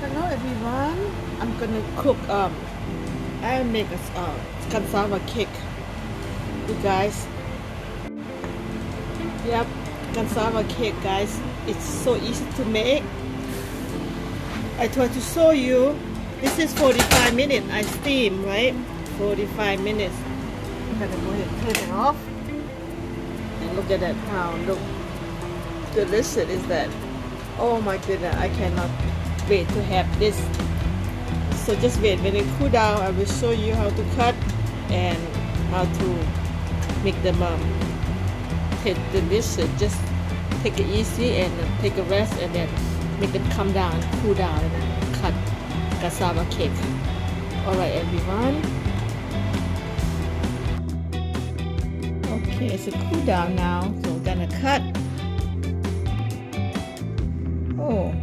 Hello everyone. I'm gonna cook I'll make a cassava cake. You guys. Yep, cassava cake guys. It's so easy to make. I try to show you. This is 45 minutes. I steam, right? 45 minutes. I'm gonna go ahead and turn it off. And look at that how look delicious is that. Oh my goodness, I cannot wait to have this. So just wait, when it cool down I will show you how to cut and how to make them taste delicious. Just take it easy and take a rest and then make them come down and cool down and cut cassava cake. Alright everyone. Okay, it's a cool down now, so we're gonna cut. Oh.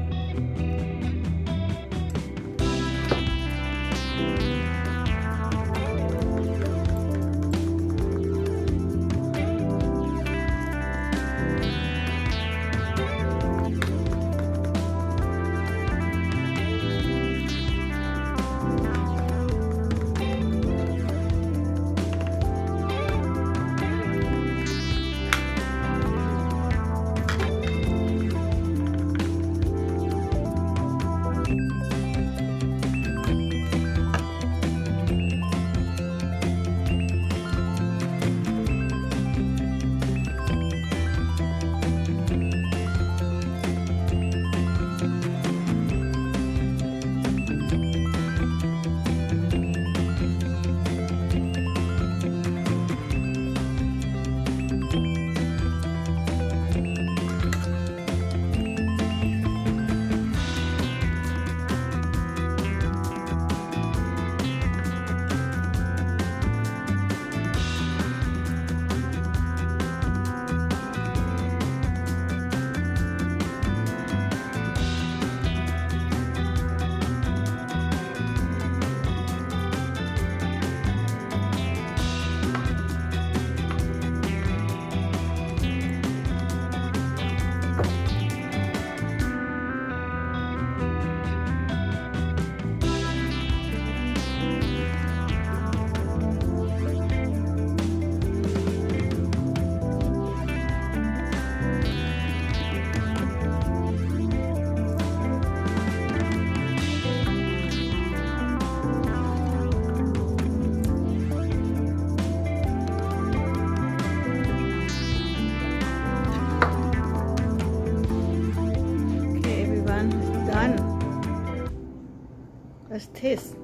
Let's taste.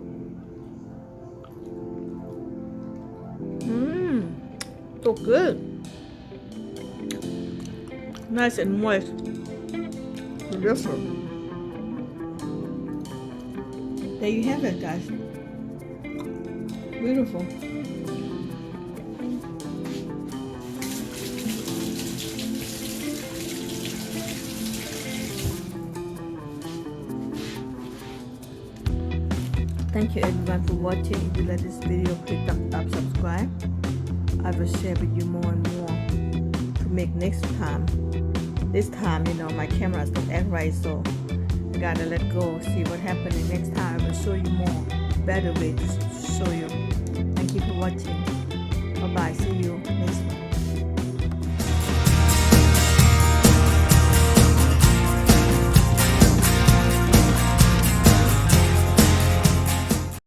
So good. Nice and moist. Beautiful. There you have it, guys. Beautiful. Thank you everyone for watching. If you like this video, click thumbs up, subscribe. I will share with you more and more to make next time. This time, my cameras don't act right, so I gotta let go, see what happening. Next time I will show you more, better way to show you. Thank you for watching. Bye bye. See you next one.